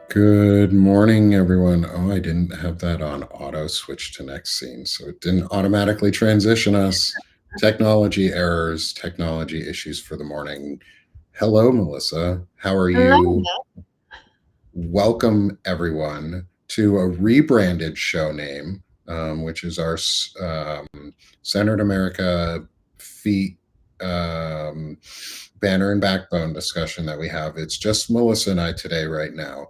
Good morning, everyone. Oh, I didn't have that on auto switch to next scene, so it didn't automatically transition us. Technology errors, technology issues for the morning. Hello, Melissa. How are Hello. you? Welcome, everyone, to a rebranded show name, which is our Centered America Feet um, banner and backbone discussion that we have. It's just Melissa and I today, right now.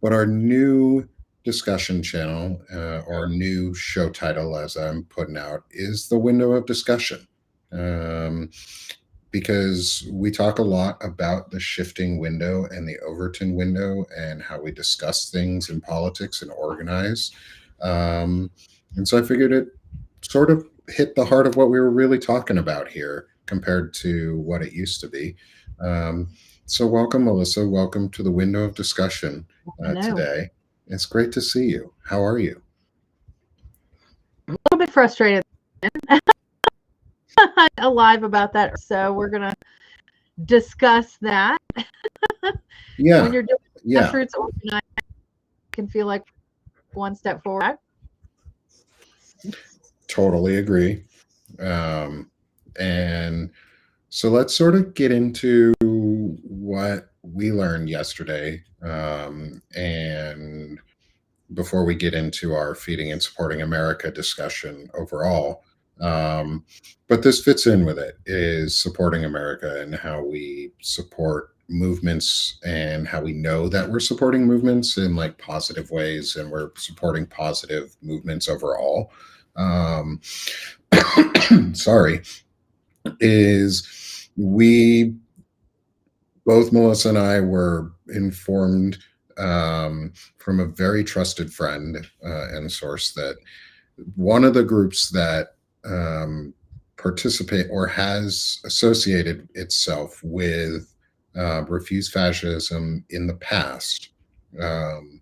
But our new discussion channel, or new show title, as I'm putting out, is The Window of Discussion. Um, because we talk a lot about the shifting window and the Overton window and how we discuss things in politics and organize. Um, and so I figured it sort of hit the heart of what we were really talking about here compared to what it used to be. Um, so, welcome, Melissa. Welcome to the window of discussion Hello. today. It's great to see you. How are you? A little bit frustrated. Alive about that. So we're gonna discuss that. When Yeah, you're doing yeah, grassroots organizing, it can feel like one step forward. totally agree. Um, and so let's sort of get into what we learned yesterday. And before we get into our Feeding and Supporting America discussion overall, um, but this fits in with it, is supporting America and how we support movements and how we know that we're supporting movements in like positive ways and we're supporting positive movements overall. Um, sorry, is we both Melissa and I were informed from a very trusted friend and source that one of the groups that um, participate or has associated itself with refuse fascism in the past um,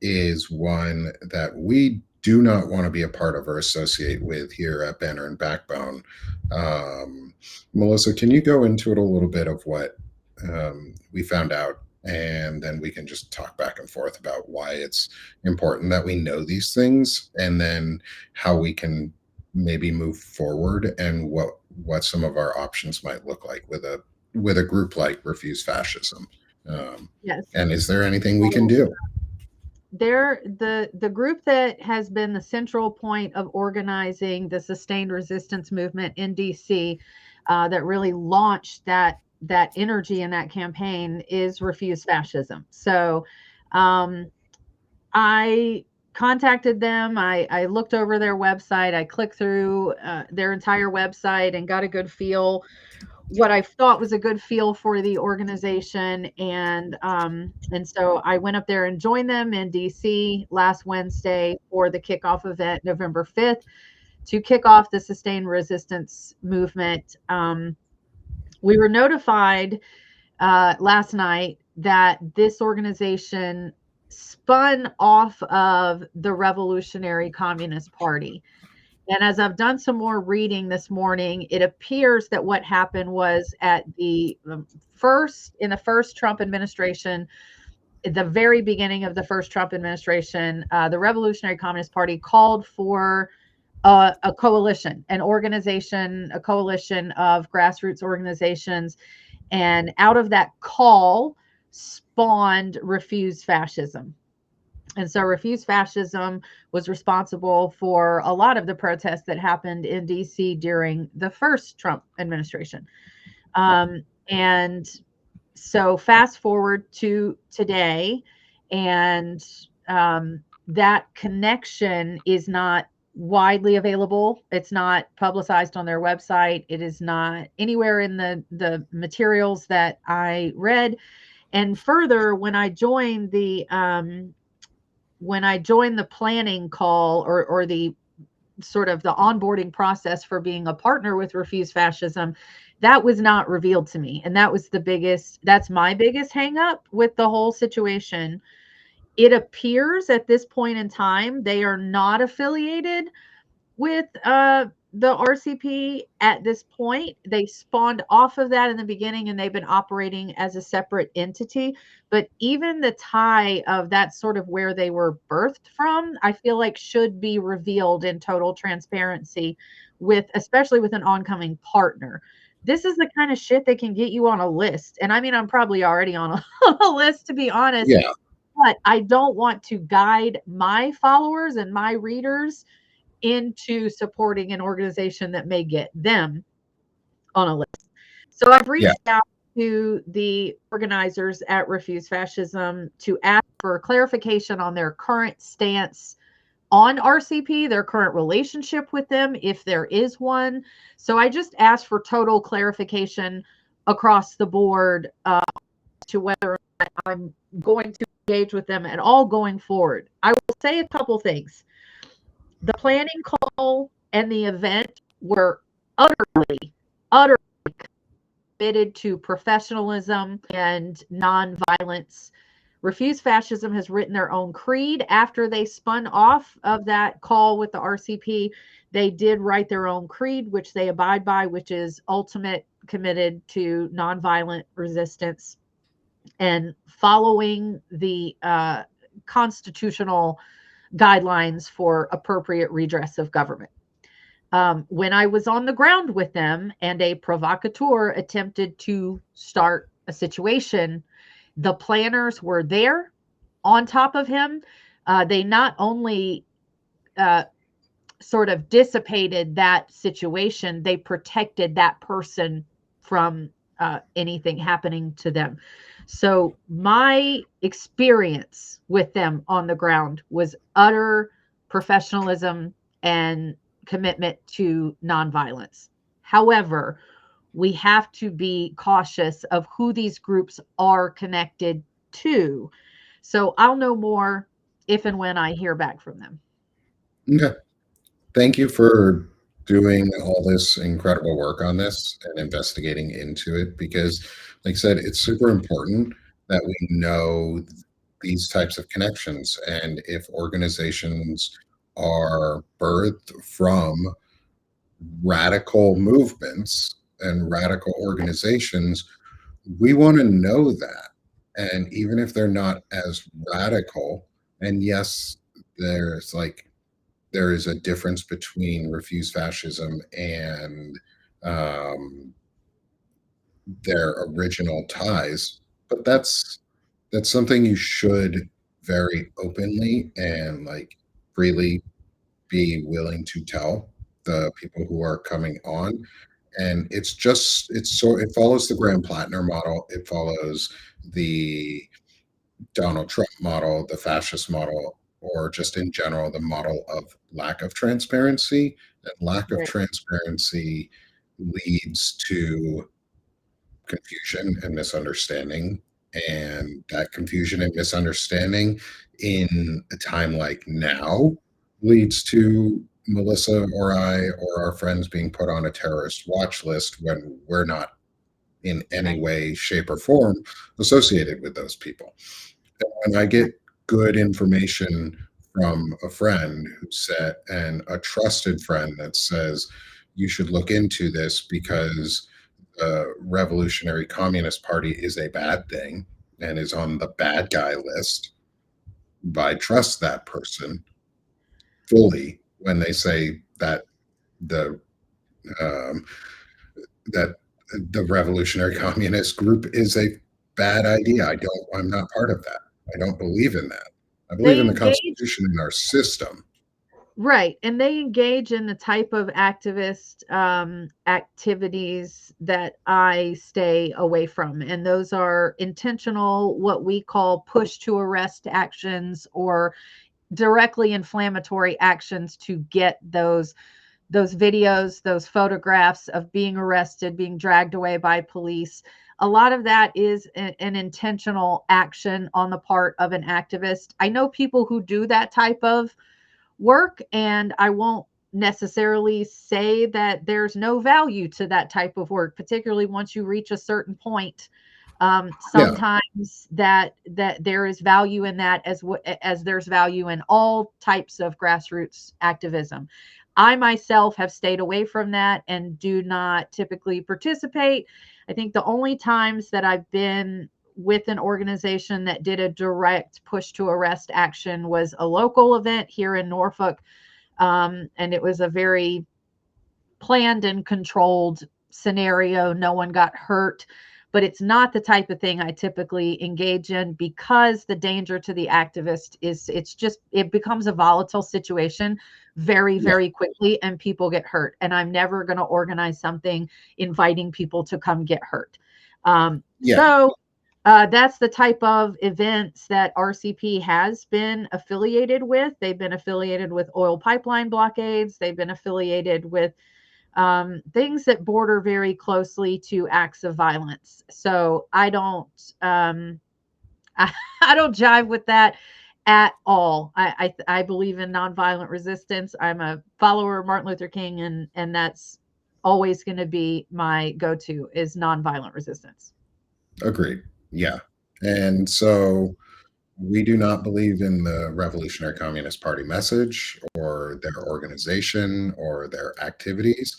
is one that we do not want to be a part of or associate with here at Banner and Backbone. Um, Melissa, can you go into it a little bit of what we found out? And then we can just talk back and forth about why it's important that we know these things and then how we can maybe move forward and what some of our options might look like with a group like Refuse Fascism. Um, Yes. and is there anything we can So do? the group that has been the central point of organizing the sustained resistance movement in DC, that really launched that energy in that campaign is Refuse Fascism. So um, I contacted them. I looked over their website. I clicked through their entire website and got a good feel, what I thought was a good feel for the organization. And so I went up there and joined them in DC last Wednesday for the kickoff event, November 5th, to kick off the sustained resistance movement. We were notified last night that this organization spun off of the Revolutionary Communist Party. And as I've done some more reading this morning, it appears that what happened was at in the first Trump administration, at the very beginning of the first Trump administration, the Revolutionary Communist Party called for a coalition, an organization, a coalition of grassroots organizations, and out of that call spawned Refuse Fascism. And so Refuse Fascism was responsible for a lot of the protests that happened in DC during the first Trump administration. And so fast forward to today, and that connection is not widely available. It's not publicized on their website. It is not anywhere in the materials that I read. And further, when I joined the planning call, or the sort of the onboarding process for being a partner with Refuse Fascism, that was not revealed to me. And that's my biggest hang up with the whole situation. It appears at this point in time they are not affiliated with the RCP at this point. They spawned off of that in the beginning, and they've been operating as a separate entity. But even the tie of that sort of where they were birthed from, I feel like should be revealed in total transparency with, especially with an oncoming partner. This is the kind of shit that can get you on a list. And I mean, I'm probably already on a, on a list, to be honest, Yeah. but I don't want to guide my followers and my readers into supporting an organization that may get them on a list. So I've Yeah. reached out to the organizers at Refuse Fascism to ask for clarification on their current stance on RCP, their current relationship with them, if there is one. So I just asked for total clarification across the board to whether or not I'm going to engage with them at all going forward. I will say a couple things. The planning call and the event were utterly committed to professionalism and nonviolence. Refuse Fascism has written their own creed after they spun off of that call with the RCP. They did write their own creed, which they abide by, which is ultimate committed to nonviolent resistance and following the constitutional guidelines for appropriate redress of government. When I was on the ground with them and a provocateur attempted to start a situation, the planners were there on top of him. They not only sort of dissipated that situation, they protected that person from anything happening to them. So my experience with them on the ground was utter professionalism and commitment to nonviolence. However, we have to be cautious of who these groups are connected to. So I'll know more if and when I hear back from them. Okay. Thank you for doing all this incredible work on this and investigating into it, because, like I said, it's super important that we know these types of connections. And if organizations are birthed from radical movements and radical organizations, we want to know that. And even if they're not as radical, and yes, there's like there is a difference between Refuse Fascism and their original ties, but that's something you should very openly and like freely be willing to tell the people who are coming on. And it follows the Graham Plattner model. It follows the Donald Trump model, the fascist model, or just in general, the model of lack of transparency. And lack of Right. transparency leads to confusion and misunderstanding. And that confusion and misunderstanding in a time like now leads to Melissa or I or our friends being put on a terrorist watch list when we're not in any way, shape, or form associated with those people. And when I get good information from a friend who said, and a trusted friend that says, you should look into this because the Revolutionary Communist Party is a bad thing and is on the bad guy list, I trust that person fully when they say that the um, that the Revolutionary Communist Group is a bad idea. I'm not part of that. I don't believe in that. I believe They in the engage, Constitution and our system. right, and they engage in the type of activist activities that I stay away from, and those are intentional, what we call push to arrest actions, or directly inflammatory actions to get those videos, those photographs of being arrested, being dragged away by police. A lot of that is an intentional action on the part of an activist. I know people who do that type of work, and I won't necessarily say that there's no value to that type of work, particularly once you reach a certain point. Yeah, Sometimes that there is value in that, as there's value in all types of grassroots activism. I myself have stayed away from that and do not typically participate. I think the only times that I've been with an organization that did a direct push to arrest action was a local event here in Norfolk. And it was a very planned and controlled scenario. No one got hurt, but it's not the type of thing I typically engage in, because the danger to the activist is it becomes a volatile situation very, Yeah. very quickly, and people get hurt. And I'm never going to organize something inviting people to come get hurt. Yeah. So that's the type of events that RCP has been affiliated with. They've been affiliated with oil pipeline blockades. They've been affiliated with things that border very closely to acts of violence. So I don't I don't jive with that at all. I believe in nonviolent resistance. I'm a follower of Martin Luther King, and that's always going to be my go-to, is nonviolent resistance. Agreed. Yeah. And so we do not believe in the Revolutionary Communist Party message or their organization or their activities.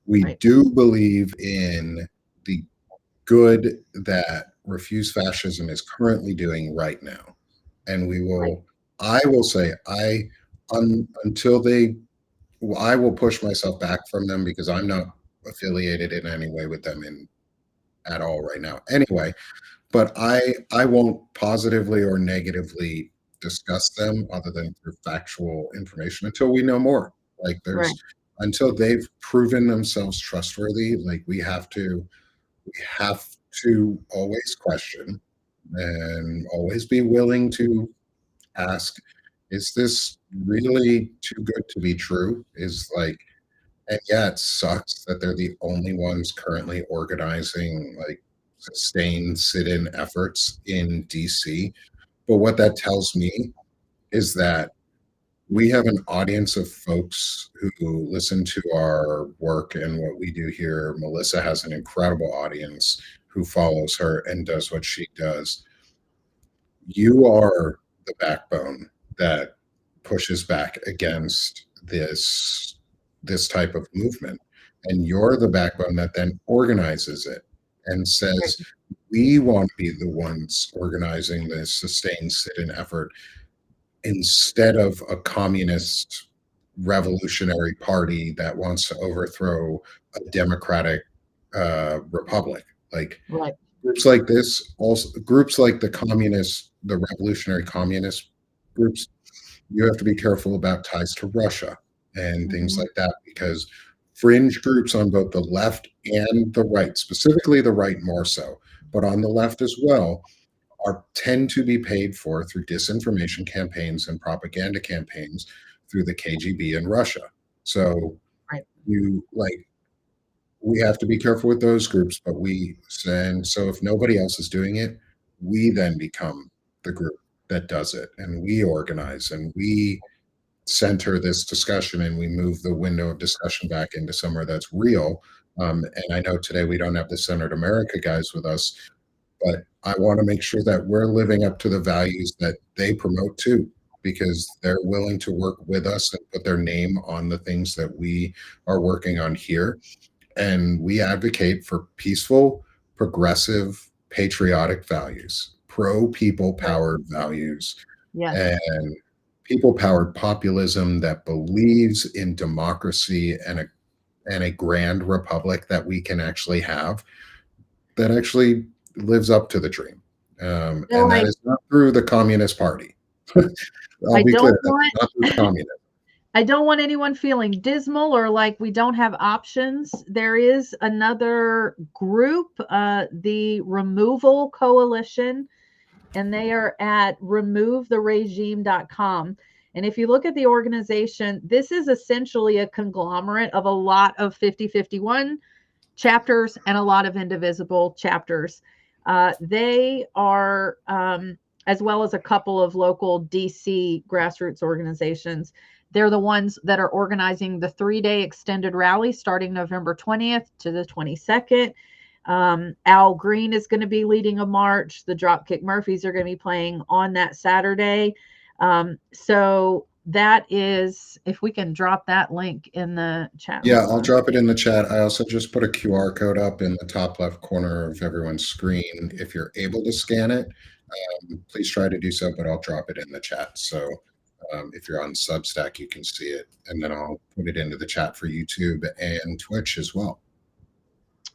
We Right. do believe in the good that Refuse Fascism is currently doing right now. And we Right. will, I will say, until they, I will push myself back from them because I'm not affiliated in any way with them at all right now. Anyway, but I won't positively or negatively discuss them other than through factual information until we know more. Like Right. until they've proven themselves trustworthy, like we have to always question and always be willing to ask, is this really too good to be true? And yeah, it sucks that they're the only ones currently organizing like sustained sit-in efforts in DC. But what that tells me is that we have an audience of folks who listen to our work and what we do here. Melissa has an incredible audience who follows her and does what she does. You are the backbone that pushes back against this type of movement, and you're the backbone that then organizes it and says, we want to be the ones organizing this sustained sit-in effort instead of a communist revolutionary party that wants to overthrow a democratic republic. Like Right. groups like this, also groups like the revolutionary communist groups, you have to be careful about ties to Russia and things Mhm. like that, because fringe groups on both the left and the right, specifically the right more so, but on the left as well, tend to be paid for through disinformation campaigns and propaganda campaigns through the KGB in Russia. So Right. we have to be careful with those groups, and so if nobody else is doing it, we then become the group that does it, and we organize and we center this discussion and we move the window of discussion back into somewhere that's real. And I know today we don't have the Centered America guys with us, but I want to make sure that we're living up to the values that they promote too, because they're willing to work with us and put their name on the things that we are working on here. And we advocate for peaceful, progressive, patriotic values, pro people powered values, Yes. and people powered populism that believes in democracy and a grand republic that we can actually have, that actually lives up to the dream. No, And that is not through the Communist Party. I'll I be clear, don't that's want not through communism. I don't want anyone feeling dismal or like we don't have options. There is another group, the Removal Coalition, and they are at removetheregime.com. And if you look at the organization, this is essentially a conglomerate of a lot of 5051 chapters and a lot of indivisible chapters. They are, as well as a couple of local DC grassroots organizations. They're the ones that are organizing the 3-day extended rally starting November 20th to the 22nd. Al Green is going to be leading a march. The Dropkick Murphys are going to be playing on that Saturday. So that is, if we can drop that link in the chat. Yeah, Hold I'll on. drop it in the chat. I also just put a QR code up in the top left corner of everyone's screen. If you're able to scan it, please try to do so, but I'll drop it in the chat. So if you're on Substack, you can see it, and then I'll put it into the chat for YouTube and Twitch as well.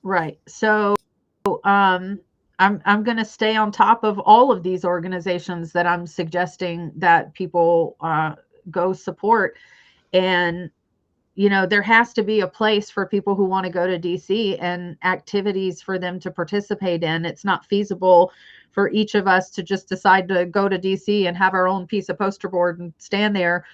Right. So I'm going to stay on top of all of these organizations that I'm suggesting that people go support. And there has to be a place for people who want to go to DC and activities for them to participate in. It's not feasible for each of us to just decide to go to DC and have our own piece of poster board and stand there.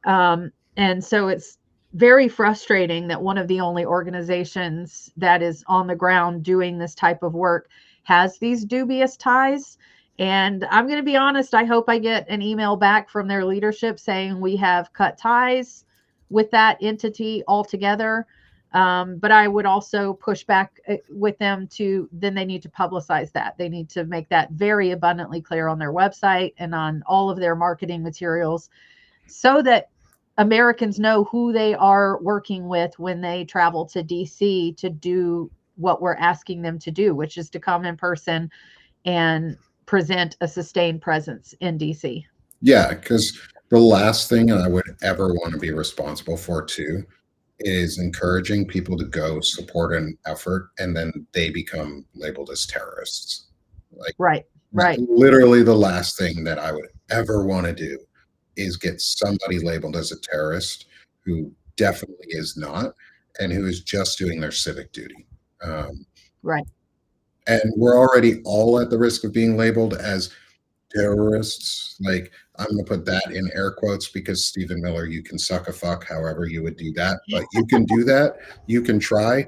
And so it's very frustrating that one of the only organizations that is on the ground doing this type of work has these dubious ties. And I'm going to be honest, I hope I get an email back from their leadership saying we have cut ties with that entity altogether. But I would also push back with them then they need to publicize that. They need to make that very abundantly clear on their website and on all of their marketing materials so that Americans know who they are working with when they travel to DC to do what we're asking them to do, which is to come in person and present a sustained presence in DC. Yeah, because the last thing I would ever want to be responsible for, too, is encouraging people to go support an effort and then they become labeled as terrorists. Right. Literally the last thing that I would ever want to do is get somebody labeled as a terrorist who definitely is not and who is just doing their civic duty. Right. And we're already all at the risk of being labeled as terrorists. Like, I'm going to put that in air quotes because Stephen Miller, you can suck a fuck however you would do that, but you can do that. You can try,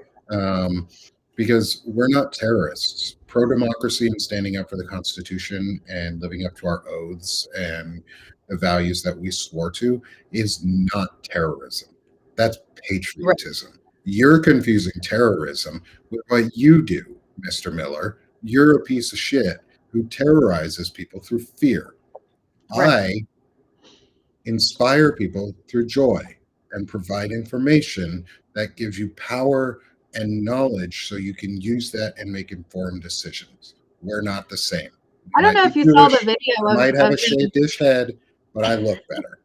because we're not terrorists. Pro-democracy and standing up for the Constitution and living up to our oaths and the values that we swore to is not terrorism. That's patriotism. Right. You're confusing terrorism with what you do, Mr. Miller. You're a piece of shit who terrorizes people through fear. Right. I inspire people through joy and provide information that gives you power and knowledge so you can use that and make informed decisions. We're not the same. I don't know if you saw the video. I might have a shaved-ish head, but I look better.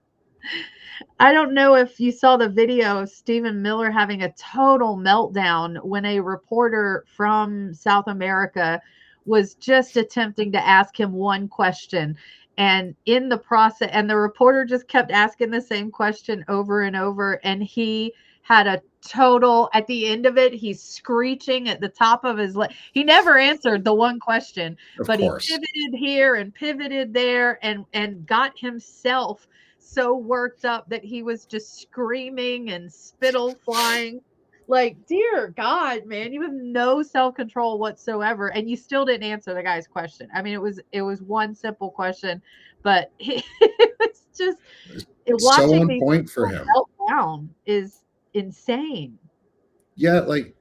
I don't know if you saw the video of Stephen Miller having a total meltdown when a reporter from South America was just attempting to ask him one question. And in the process, and the reporter just kept asking the same question over and over. And he had a total, at the end of it, he's screeching at the top of his he never answered the one question, but he pivoted here and pivoted there and got himself so worked up that he was just screaming and spittle flying. Like, dear God, man, you have no self-control whatsoever, and you still didn't answer the guy's question. I mean, it was one simple question, but it was just watching so on point for him. Meltdown is insane. Yeah, like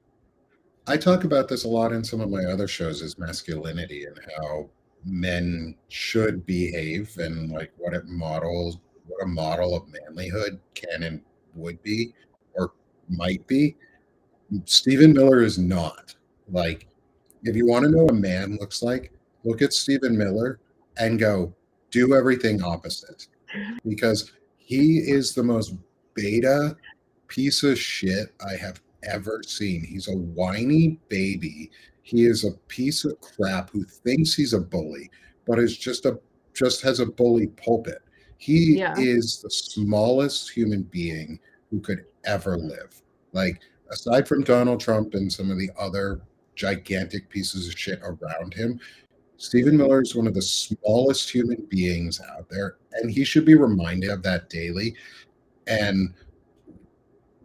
I talk about this a lot in some of my other shows, is masculinity and how men should behave and like what a model of manlyhood can and would be or might be. Stephen Miller is not. Like, if you want to know what a man looks like, look at Stephen Miller and go do everything opposite, because he is the most beta piece of shit I have ever seen. He's a whiny baby. He is a piece of crap who thinks he's a bully, but is just has a bully pulpit. He is the smallest human being who could ever live. Like, aside from Donald Trump and some of the other gigantic pieces of shit around him, Stephen Miller is one of the smallest human beings out there, and he should be reminded of that daily. And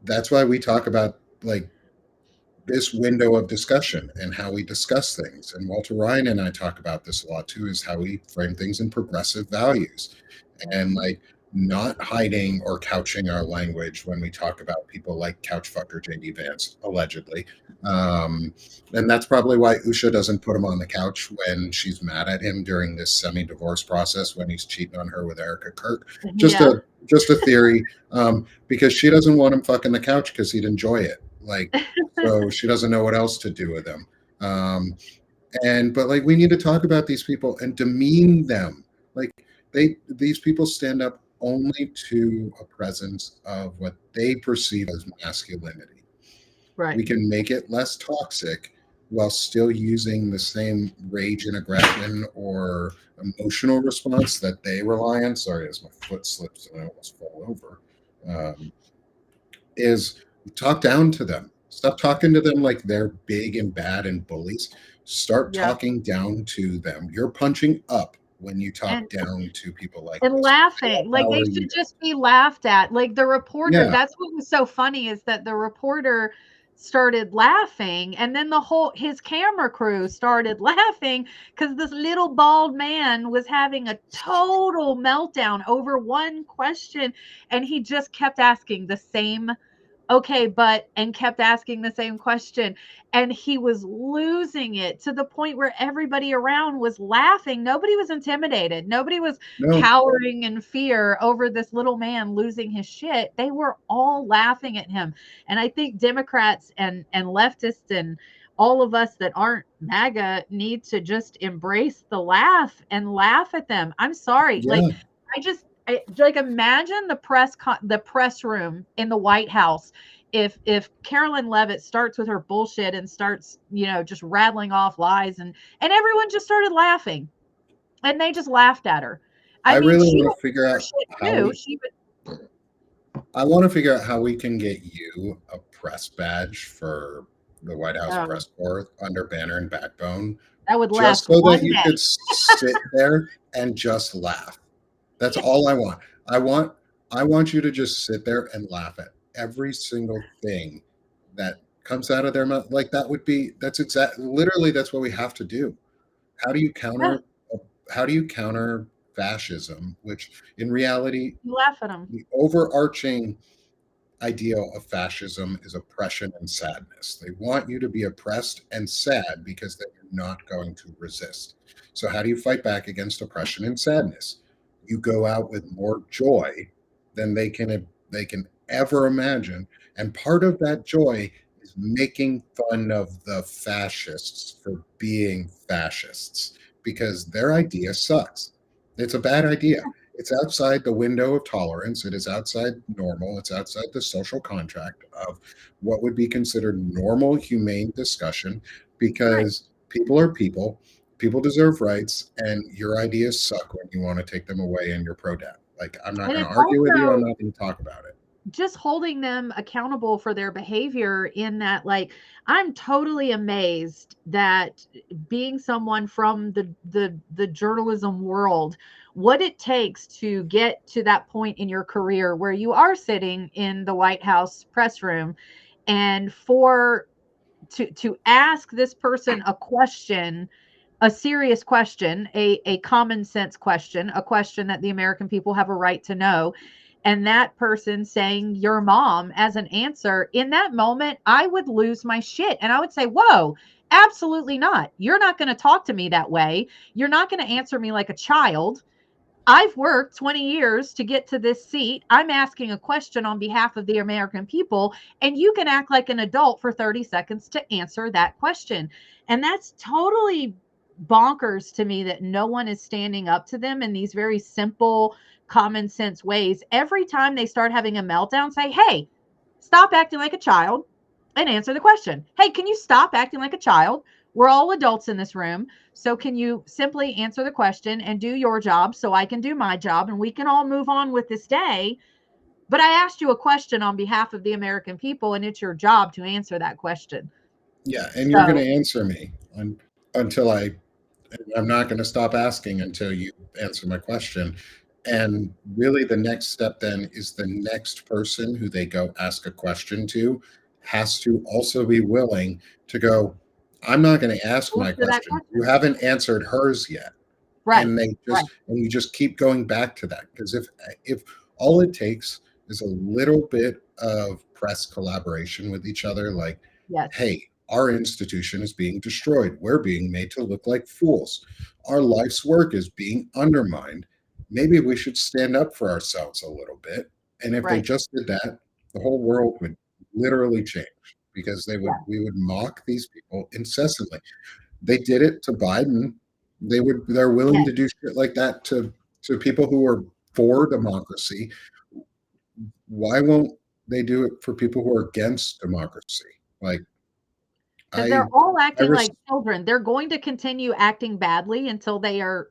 that's why we talk about like this window of discussion and how we discuss things. And Walter Ryan and I talk about this a lot too, is how we frame things in progressive values. And like, not hiding or couching our language when we talk about people like couch fucker JD Vance, allegedly. And that's probably why Usha doesn't put him on the couch when she's mad at him during this semi-divorce process when he's cheating on her with Erica Kirk. Just Yeah. a theory, because she doesn't want him fucking the couch because he'd enjoy it. Like, so she doesn't know what else to do with him. But like, we need to talk about these people and demean them. Like, these people stand up only to a presence of what they perceive as masculinity. Right. We can make it less toxic while still using the same rage and aggression or emotional response that they rely on. Sorry, as my foot slips and I almost fall over. Is talk down to them. Stop talking to them like they're big and bad and bullies. Start Yeah. talking down to them. You're punching up when you talk And down to people like and this. laughing, like, How they are should you? just be laughed at. Like, the reporter, Yeah, that's what was so funny is that the reporter started laughing, and then the whole his camera crew started laughing because this little bald man was having a total meltdown over one question, and he just kept asking the same okay, but and kept asking the same question. And he was losing it to the point where everybody around was laughing. Nobody was intimidated. Nobody was no, cowering in fear over this little man losing his shit. They were all laughing at him. And I think Democrats and leftists and all of us that aren't MAGA need to just embrace the laugh and laugh at them. I'm sorry. Like, yeah, like, imagine the press room in the White House if Carolyn Levitt starts with her bullshit and starts, just rattling off lies, and everyone just started laughing, and they just laughed at her. I I mean, really she want would to figure lose her out shit how too. we. She would. I want to figure out how we can get you a press badge for the White House Oh, press corps under Banner and Backbone, that would just last so that one you day. could sit there and just laugh. That's all I want. I want I want you to just sit there and laugh at every single thing that comes out of their mouth. Like, that's exact literally that's what we have to do. How do you Yeah, counter how do you counter fascism, which in reality you laugh at them. the overarching ideal of fascism is oppression and sadness. They want you to be oppressed and sad because then you're not going to resist. So how do you fight back against oppression and sadness? You go out with more joy than they can ever imagine, and part of that joy is making fun of the fascists for being fascists because their idea sucks. It's a bad idea. It's outside the window of tolerance. It is outside normal. It's outside the social contract of what would be considered normal, humane discussion Right. because people are people. People deserve rights, and your ideas suck when you want to take them away and you're pro death. Like, I'm not And going to it's argue with you. I'm also not going to talk about it. just holding them accountable for their behavior in that, like, I'm totally amazed that being someone from the journalism world, what it takes to get to that point in your career where you are sitting in the White House press room, and for to ask this person a question, a serious question, a common sense question, a question that the American people have a right to know, and that person saying your mom as an answer, in that moment, I would lose my shit. And I would say, whoa, absolutely not. You're not going to talk to me that way. You're not going to answer me like a child. I've worked 20 years to get to this seat. I'm asking a question on behalf of the American people, and you can act like an adult for 30 seconds to answer that question. And that's totally bonkers to me that no one is standing up to them in these very simple, common sense ways. Every time they start having a meltdown, say, hey, stop acting like a child and answer the question. Hey, can you stop acting like a child? We're all adults in this room. So can you simply answer the question and do your job so I can do my job and we can all move on with this day? But I asked you a question on behalf of the American people, and it's your job to answer that question. Yeah, and you're going So, to answer me until I'm not going to stop asking until you answer my question. And really, the next step then is the next person who they go ask a question to has to also be willing to go, I'm not going to ask my answer that question. You question. haven't answered hers yet. Right. And Right. you just keep going back to that, because if all it takes is a little bit of press collaboration with each other, like, Yes. hey, our institution is being destroyed, we're being made to look like fools, our life's work is being undermined, maybe we should stand up for ourselves a little bit. And if they Right. just did that, the whole world would literally change, because Yeah. we would mock these people incessantly. They did it to Biden. They're willing Yes. to do shit like that to people who are for democracy. Why won't they do it for people who are against democracy? Like, Because I they're all I acting res- like children. They're going to continue acting badly until their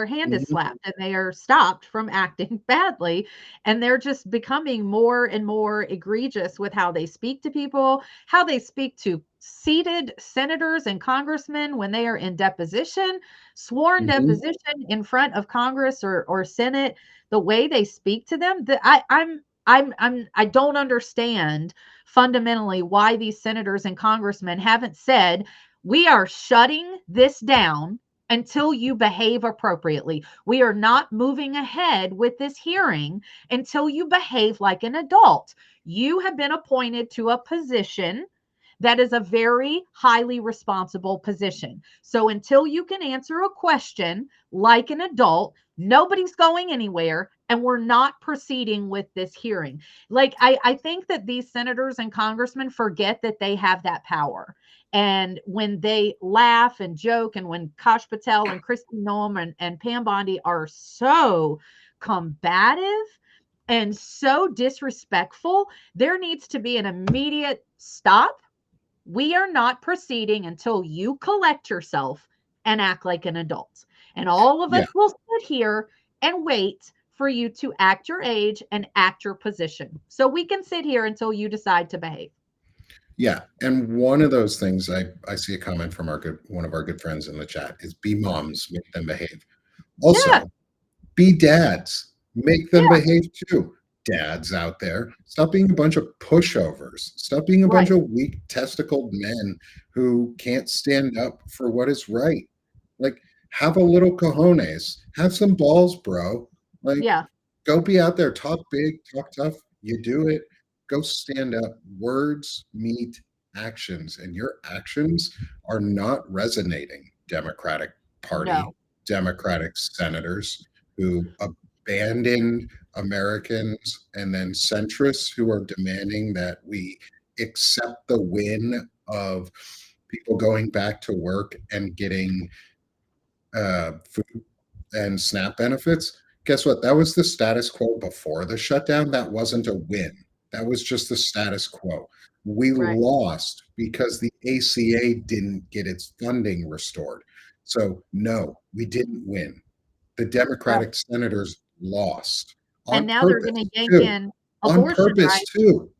hand is Mhm, slapped and they are stopped from acting badly, and they're just becoming more and more egregious with how they speak to people, how they speak to seated senators and congressmen when they are in deposition, sworn mhm. deposition in front of Congress or Senate, the way they speak to them, I don't understand fundamentally why these senators and congressmen haven't said, we are shutting this down until you behave appropriately. We are not moving ahead with this hearing until you behave like an adult. You have been appointed to a position that is a very highly responsible position. So until you can answer a question like an adult, nobody's going anywhere and we're not proceeding with this hearing. Like, I think that these senators and congressmen forget that they have that power. And when they laugh and joke, and when Kash Patel and Kristi Noem and Pam Bondi are so combative and so disrespectful, there needs to be an immediate stop. We are not proceeding until you collect yourself and act like an adult. And all of Yeah, us will sit here and wait for you to act your age and act your position. So we can sit here until you decide to behave. yeah. And one of those things, I see a comment from one of our good friends in the chat, is be moms, make them behave. Yeah. Also, be dads, make them Yeah. behave too. Dads out there, stop being a bunch of pushovers. Stop being a bunch Right. of weak testicled men who can't stand up for what is right. Like, have a little cojones, have some balls, bro. Like, Yeah. go be out there, talk big, talk tough. You do it. Go stand up. Words meet actions, and your actions are not resonating. Democratic Party, No. Democratic senators who abandoned Americans, and then centrists who are demanding that we accept the win of people going back to work and getting food and SNAP benefits. Guess what? That was the status quo before the shutdown. That wasn't a win. That was just the status quo. We Right. lost because the ACA didn't get its funding restored. So, no, we didn't win. The Right. Democratic senators lost And on now they're going purpose, to yank too. in On abortion purpose, rights. too.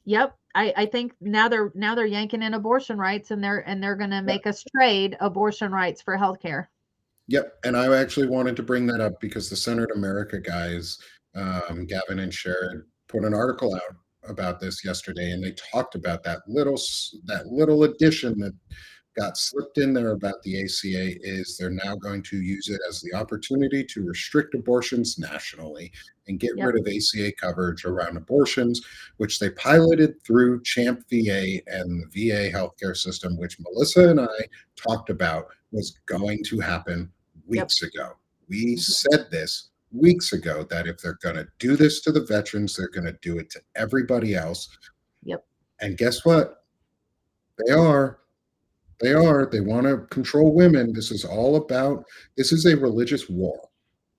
Yep. I think now they're yanking in abortion rights, and they're going to make us trade abortion rights for healthcare. Yep, and I actually wanted to bring that up because the Centered America guys, Gavin and Sharon, put an article out about this yesterday, and they talked about that little addition that got slipped in there about the ACA is they're now going to use it as the opportunity to restrict abortions nationally and get Yep. rid of ACA coverage around abortions, which they piloted through CHAMP VA and the VA healthcare system, which Melissa and I talked about was going to happen Yep. weeks ago. We Mhm. said this weeks ago that if they're going to do this to the veterans, they're going to do it to everybody else. Yep. And guess what? They are. They are. They want to control women. This is a religious war.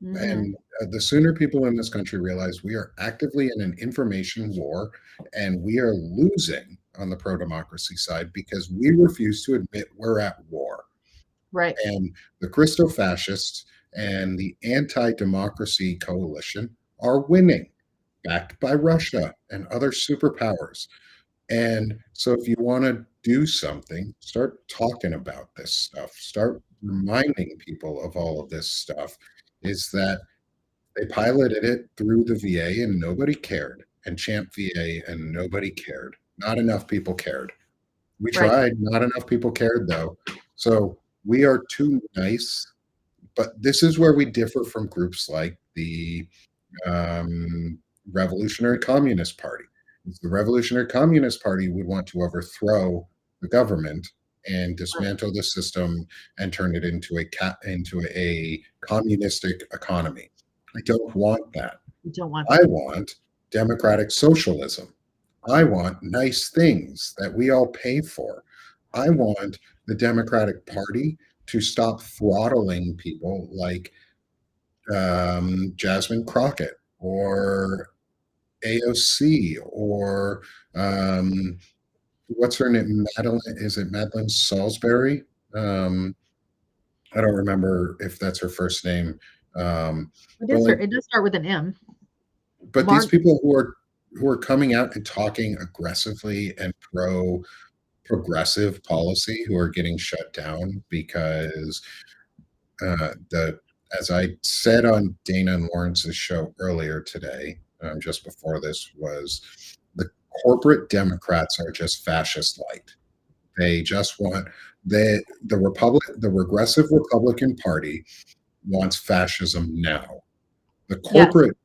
Mhm. And the sooner people in this country realize we are actively in an information war and we are losing on the pro democracy side because we refuse to admit we're at war. Right. And the Christo fascists and the anti democracy coalition are winning, backed by Russia and other superpowers. And so, if you want to do something, start talking about this stuff, start reminding people of all of this stuff. Is that they piloted it through the VA and nobody cared, and Champ VA and nobody cared. Not enough people cared. We Right. tried, not enough people cared though. So we are too nice But this is where we differ from groups like the Revolutionary Communist Party. The Revolutionary Communist Party would want to overthrow the government and dismantle the system and turn it into a communistic economy. I don't want that. You don't want I want democratic socialism. I want nice things that we all pay for. I want the Democratic Party to stop throttling people like Jasmine Crockett or AOC or what's her name? Madeline, is it Madeline Salisbury? I don't remember if that's her first name. But like, it does start with an M. but these people who are coming out and talking aggressively and progressive policy who are getting shut down because the as I said on Dana and Lawrence's show earlier today, just before this, was the corporate Democrats are just fascist light. They just want the regressive Republican Party wants fascism now. The corporate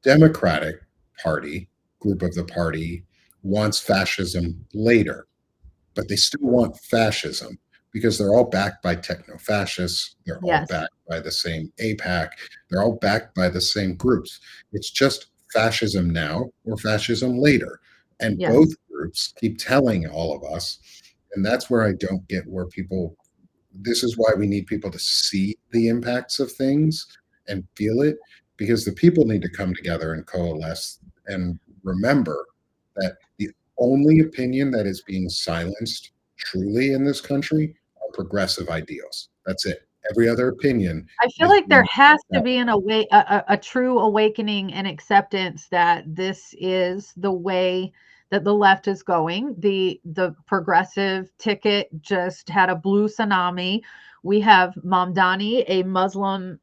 Democratic Party group of the party wants fascism later, but they still want fascism because they're all backed by techno-fascists. They're all backed by the same AIPAC. They're all backed by the same groups. It's just fascism now or fascism later. And both groups keep telling all of us, and that's where I don't get where people, this is why we need people to see the impacts of things and feel it, because the people need to come together and coalesce and remember that the only opinion that is being silenced truly in this country are progressive ideals. That's it. Every other opinion. I feel like there has to be a true awakening and acceptance that this is the way that the left is going. The progressive ticket just had a blue tsunami. We have Mamdani, a Muslim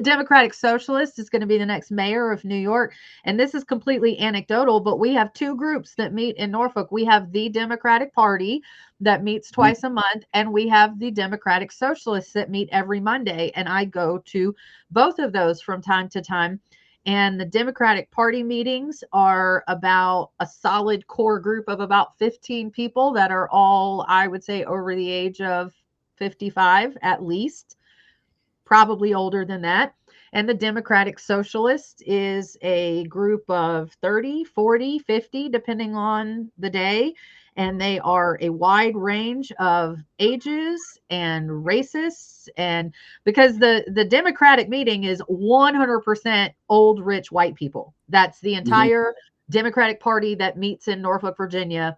Democratic Socialist, is going to be the next mayor of New York. And this is completely anecdotal, but we have two groups that meet in Norfolk. We have the Democratic Party that meets twice a month, and we have the Democratic Socialists that meet every Monday. And I go to both of those from time to time. And the Democratic Party meetings are about a solid core group of about 15 people that are all, I would say, over the age of 55 at least, probably older than that. And the Democratic Socialist is a group of 30, 40, 50, depending on the day. And they are a wide range of ages and races. And because the Democratic meeting is 100% old, rich, white people. That's the entire Democratic Party that meets in Norfolk, Virginia,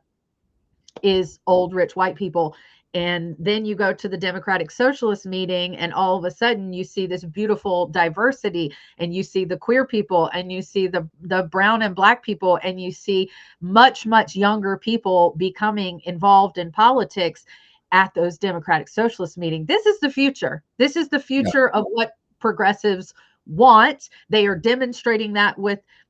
is old, rich, white people. And then you go to the Democratic Socialist meeting, and all of a sudden you see this beautiful diversity, and you see the queer people, and you see the brown and black people, and you see much, much younger people becoming involved in politics at those Democratic Socialist meetings. This is the future. This is the future of what progressives want. They are demonstrating that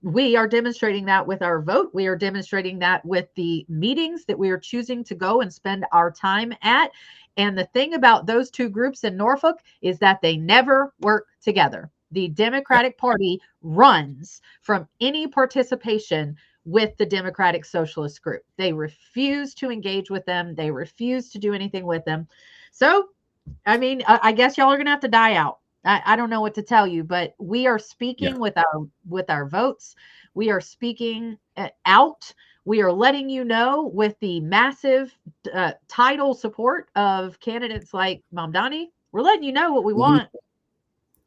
we are demonstrating that with our vote. We are demonstrating that with the meetings that we are choosing to go and spend our time at. And the thing about those two groups in Norfolk is that they never work together. The Democratic Party runs from any participation with the Democratic Socialist group. They refuse to engage with them. They refuse to do anything with them. So, I mean, I guess y'all are going to have to die out. I don't know what to tell you, but we are speaking with our votes. We are speaking out. We are letting you know with the massive tidal support of candidates like Mamdani. We're letting you know what we want.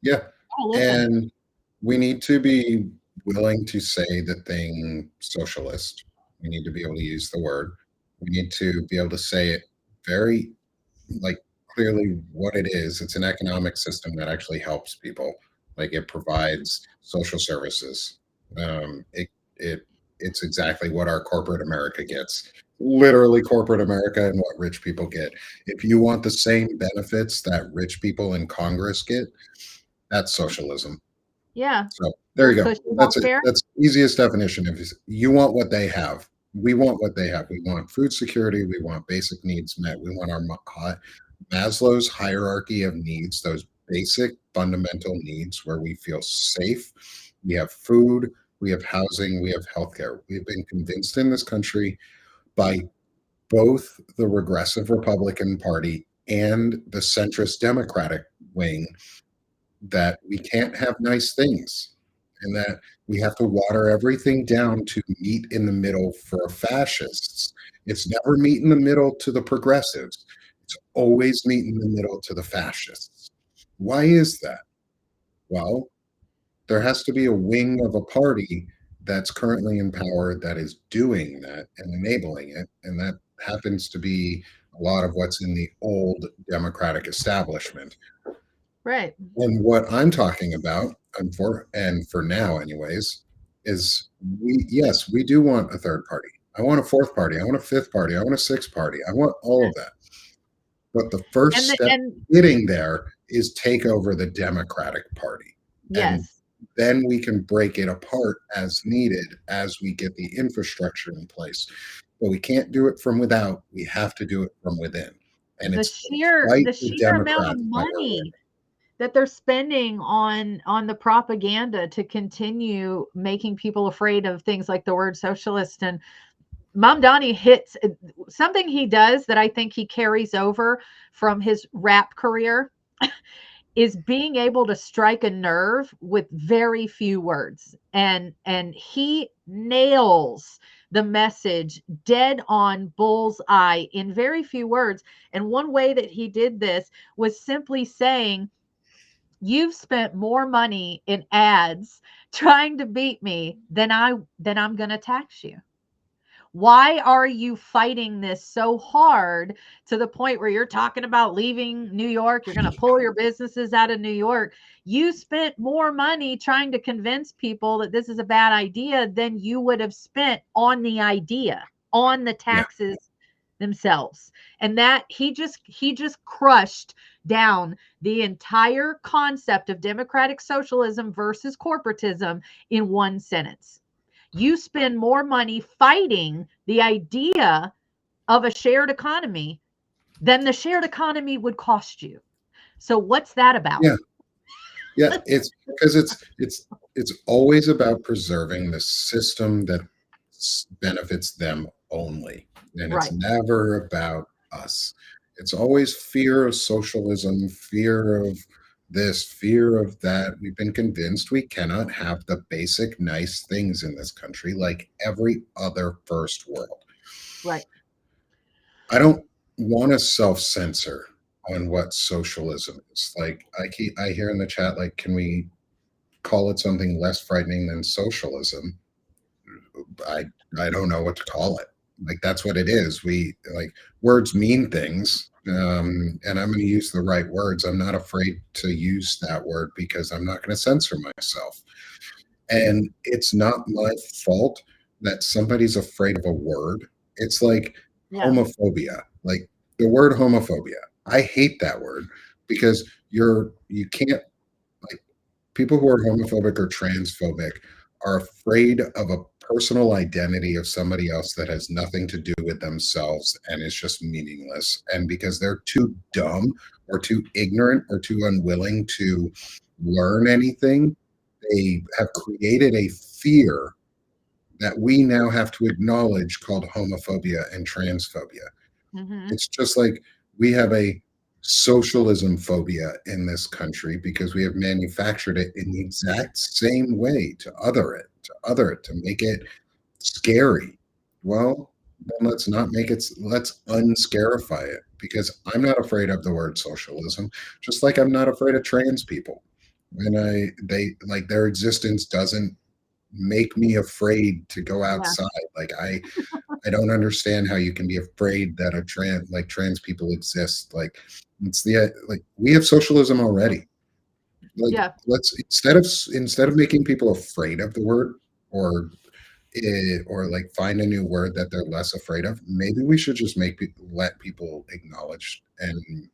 Yeah. And we need to be willing to say the thing socialist. We need to be able to use the word. We need to be able to say it very, like, clearly what it is. It's an economic system that actually helps people. Like, it provides social services. It's exactly what our corporate America gets. Literally corporate America and what rich people get. If you want the same benefits that rich people in Congress get, that's socialism. Yeah. So there you go. That's it. That's the easiest definition. If you want what they have, we want what they have. We want food security. We want basic needs met. We want our Maslow's hierarchy of needs, those basic fundamental needs where we feel safe, we have food, we have housing, we have healthcare. We've been convinced in this country by both the regressive Republican Party and the centrist Democratic wing that we can't have nice things and that we have to water everything down to meet in the middle for fascists. It's never meet in the middle to the progressives. It's always meet in the middle to the fascists. Why is that? Well, there has to be a wing of a party that's currently in power that is doing that and enabling it. And that happens to be a lot of what's in the old Democratic establishment. Right. And what I'm talking about, and for now, anyways, is yes, we do want a third party. I want a fourth party. I want a fifth party. I want a sixth party. I want all of that. But the first step getting there is take over the Democratic Party. Yes. And then we can break it apart as needed as we get the infrastructure in place. But we can't do it from without. We have to do it from within. And the sheer amount of money that they're spending on the propaganda to continue making people afraid of things like the word socialist. And Mamdani hits something he does that I think he carries over from his rap career is being able to strike a nerve with very few words. And he nails the message dead on bullseye in very few words. And one way that he did this was simply saying, you've spent more money in ads trying to beat me than I'm going to tax you. Why are you fighting this so hard to the point where you're talking about leaving New York? You're going to pull your businesses out of New York. You spent more money trying to convince people that this is a bad idea than you would have spent on the idea, on the taxes themselves. And that he just crushed down the entire concept of democratic socialism versus corporatism in one sentence. You spend more money fighting the idea of a shared economy than the shared economy would cost you. So what's that about? Yeah, it's because it's always about preserving the system that benefits them only. And it's never about us. It's always fear of socialism, fear of this, fear of that. We've been convinced we cannot have the basic nice things in this country like every other first world. Right. I don't want to self-censor on what socialism is. Like I hear in the chat, like, can we call it something less frightening than socialism? I don't know what to call it. Like, that's what it is. We like words mean things. And I'm going to use the right words. I'm not afraid to use that word because I'm not going to censor myself. And it's not my fault that somebody's afraid of a word. It's like homophobia, like the word homophobia. I hate that word because you can't, like, people who are homophobic or transphobic are afraid of a personal identity of somebody else that has nothing to do with themselves and is just meaningless. And because they're too dumb or too ignorant or too unwilling to learn anything, they have created a fear that we now have to acknowledge called homophobia and transphobia. Mm-hmm. It's just like we have a socialism phobia in this country because we have manufactured it in the exact same way to other it, to make it scary. Well, then let's not make it, let's unscarify it, because I'm not afraid of the word socialism, just like I'm not afraid of trans people. And they like, their existence doesn't make me afraid to go outside. Like I don't understand how you can be afraid that trans people exist. Like, it's we have socialism already. Like, let's instead of making people afraid of the word or like find a new word that they're less afraid of, maybe we should just let people acknowledge and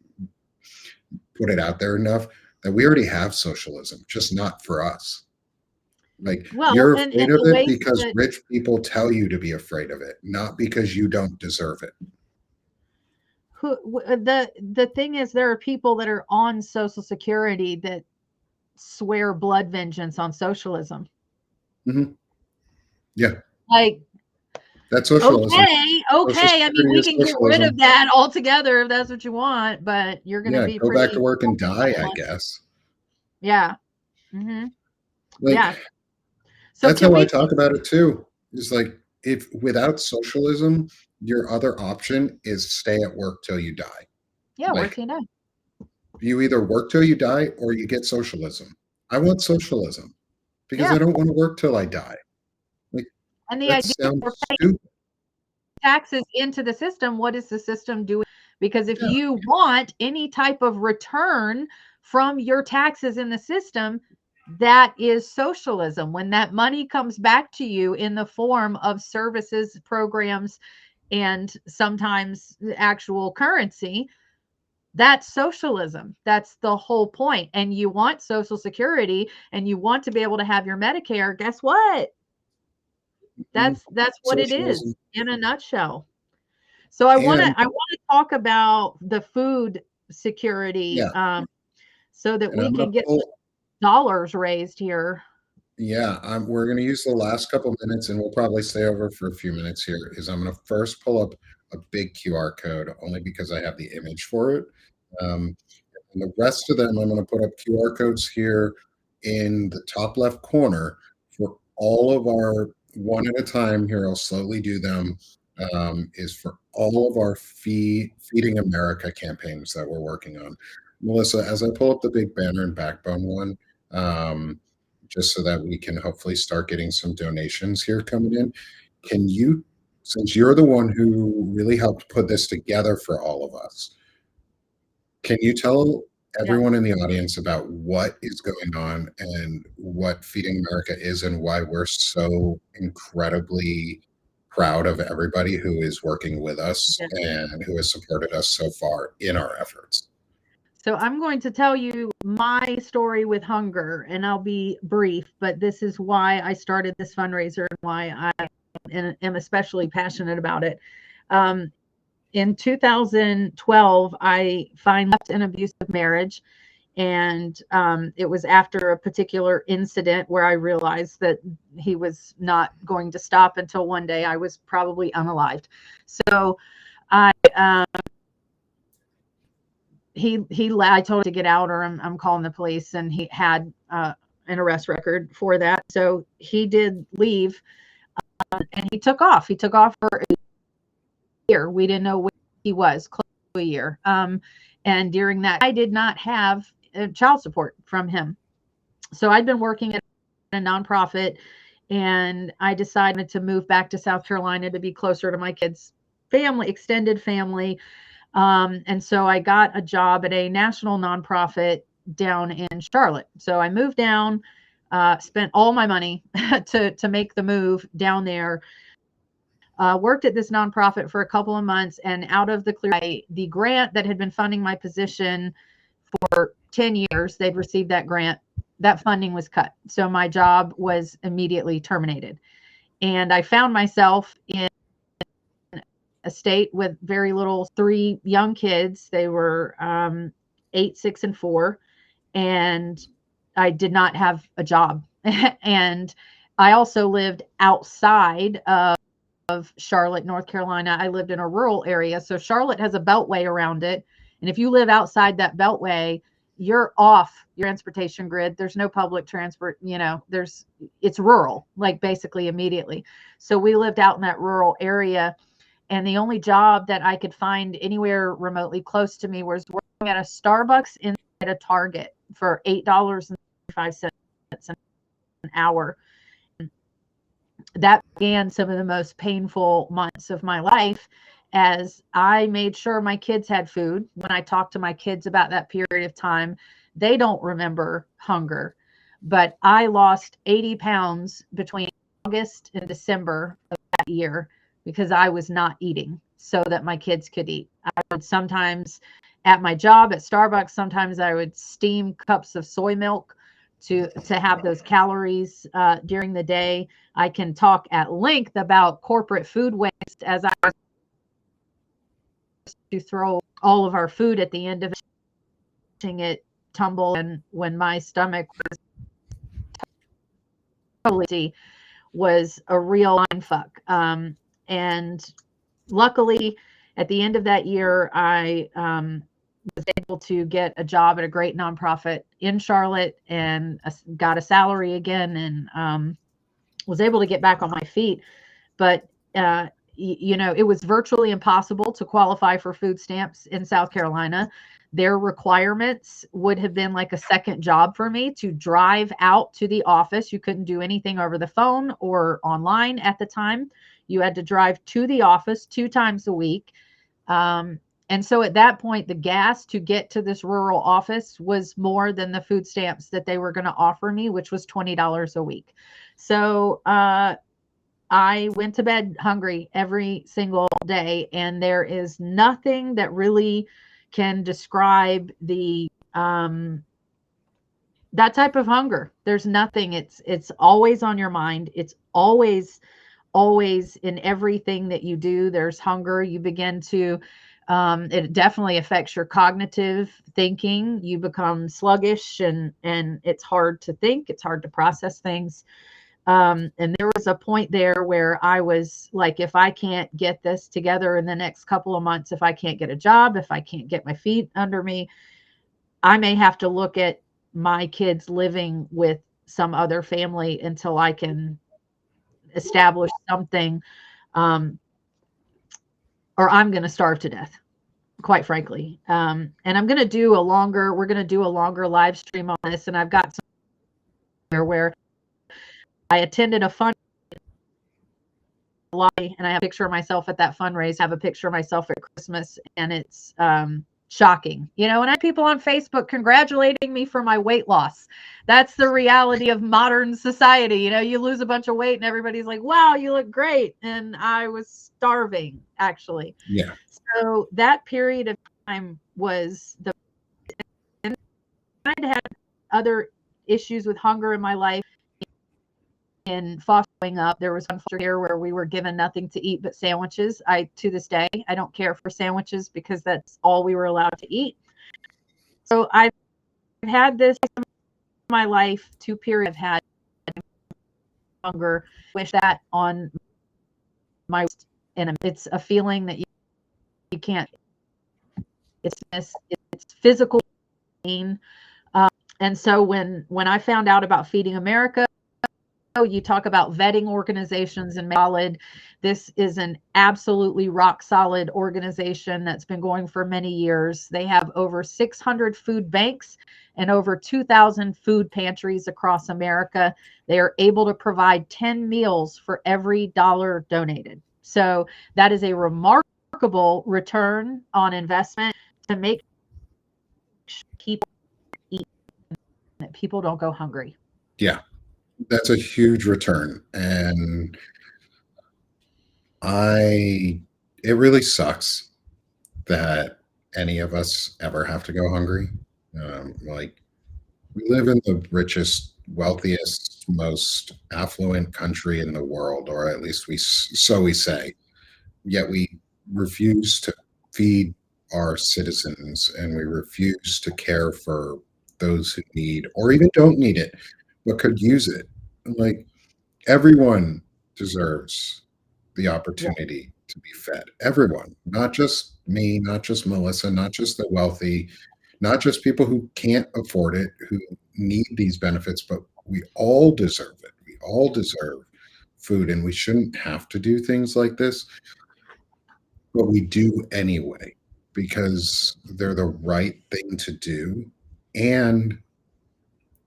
put it out there enough that we already have socialism, just not for us. Like, you're afraid of it because rich people tell you to be afraid of it, not because you don't deserve it. the thing is, there are people that are on Social Security that swear blood vengeance on socialism. Mm-hmm. Yeah. Like, That's socialism. okay. Social I mean, Security we is can get rid of socialism. that altogether if that's what you want, but you're going to Yeah, be go back to pretty. work and die, I guess. Yeah. Mm-hmm. Like, Yeah. So that's can how I we? talk about it too. Is like, if without socialism, your other option is stay at work till you die. Yeah, Like, working out. you either work till you die or you get socialism. I want socialism because Yeah. I don't want to work till I die. Like, And the that idea we're sounds paying stupid. taxes into the system, what is the system doing? Because if Yeah. you want any type of return from your taxes in the system, that is socialism. When that money comes back to you in the form of services, programs, and sometimes actual currency, that's socialism. That's the whole point. And you want Social Security and you want to be able to have your Medicare. Guess what? Mhm. That's what it is Socialism. in a nutshell. So I want And to talk about the food security, yeah, so that and we I'm gonna can get pull. dollars raised here. Yeah, we're going to use the last couple minutes, and we'll probably stay over for a few minutes here. Is I'm going to first pull up a big QR code only because I have the image for it. Um, and the rest of them, I'm going to put up QR codes here in the top left corner for all of our one at a time. Here, I'll slowly do them. Is for all of our Feeding America campaigns that we're working on. Melissa, as I pull up the big banner and backbone one, um, just so that we can hopefully start getting some donations here coming in. Can you, since you're the one who really helped put this together for all of us, can you tell Yeah. everyone in the audience about what is going on and what Feeding America is and why we're so incredibly proud of everybody who is working with us Yeah. and who has supported us so far in our efforts? So I'm going to tell you my story with hunger, and I'll be brief, but this is why I started this fundraiser and why I am especially passionate about it. In 2012, I finally left an abusive marriage. And it was after a particular incident where I realized that he was not going to stop until one day I was probably unalived. So I, I told him to get out or I'm calling the police, and he had an arrest record for that. So he did leave, and he took off. He took off for a year. We didn't know where he was, close to a year. And during that, I did not have child support from him. So I'd been working at a nonprofit, and I decided to move back to South Carolina to be closer to my kids' family, extended family. And so I got a job at a national nonprofit down in Charlotte. So I moved down, spent all my money to make the move down there. Worked at this nonprofit for a couple of months, and out of the clear, the grant that had been funding my position for 10 years, they'd received that grant. That funding was cut. So my job was immediately terminated. And I found myself in a state with very little, 3 young kids. They were 8, 6, and 4. And I did not have a job. And I also lived outside of Charlotte, North Carolina. I lived in a rural area. So Charlotte has a beltway around it. And if you live outside that beltway, you're off your transportation grid. There's no public transport, it's rural, like basically immediately. So we lived out in that rural area. And the only job that I could find anywhere remotely close to me was working at a Starbucks inside a Target for $8.05 an hour. That began some of the most painful months of my life, as I made sure my kids had food. When I talked to my kids about that period of time, they don't remember hunger, but I lost 80 pounds between August and December of that year because I was not eating so that my kids could eat. I would sometimes, at my job at Starbucks, sometimes I would steam cups of soy milk to have those calories during the day. I can talk at length about corporate food waste, as I was to throw all of our food at the end of it tumble, and when my stomach was totally was a real mindfuck. And luckily, at the end of that year, I was able to get a job at a great nonprofit in Charlotte and got a salary again, and was able to get back on my feet. But it was virtually impossible to qualify for food stamps in South Carolina. Their requirements would have been like a second job for me to drive out to the office. You couldn't do anything over the phone or online at the time. You had to drive to the office 2 times a week. And so at that point, the gas to get to this rural office was more than the food stamps that they were going to offer me, which was $20 a week. So I went to bed hungry every single day, and there is nothing that really can describe the that type of hunger. There's nothing. It's always on your mind. It's always in everything that you do. There's hunger. You begin to it definitely affects your cognitive thinking. You become sluggish, and it's hard to think. It's hard to process things. And there was a point there where I was like, if I can't get this together in the next couple of months, if I can't get a job, if I can't get my feet under me, I may have to look at my kids living with some other family until I can establish something, or I'm going to starve to death, quite frankly. And we're going to do a longer live stream on this. And I've got some where I attended a fund, and I have a picture of myself at that fundraise, have a picture of myself at Christmas, and it's shocking. And I have people on Facebook congratulating me for my weight loss. That's the reality of modern society. You lose a bunch of weight and everybody's like, wow, you look great. And I was starving, actually. Yeah. So that period of time was and I'd had other issues with hunger in my life. In fostering up, there was one foster care where we were given nothing to eat but sandwiches. To this day, I don't care for sandwiches because that's all we were allowed to eat. So I've had this in my life, 2 periods I've had hunger. Wish that on my, and it's a feeling that you can't. It's physical pain, and so when I found out about Feeding America. You talk about vetting organizations and solid. This is an absolutely rock solid organization that's been going for many years. They have over 600 food banks and over 2,000 food pantries across America. They are able to provide 10 meals for every dollar donated. So that is a remarkable return on investment to make sure people eat, that people don't go hungry. Yeah. That's a huge return. And it really sucks that any of us ever have to go hungry. Like, we live in the richest, wealthiest, most affluent country in the world, or at least we say, yet we refuse to feed our citizens, and we refuse to care for those who need or even don't need it but could use it. Like, everyone deserves the opportunity to be fed. Everyone, not just me, not just Melissa, not just the wealthy, not just people who can't afford it, who need these benefits, but we all deserve it. We all deserve food, and we shouldn't have to do things like this, but we do anyway because they're the right thing to do. And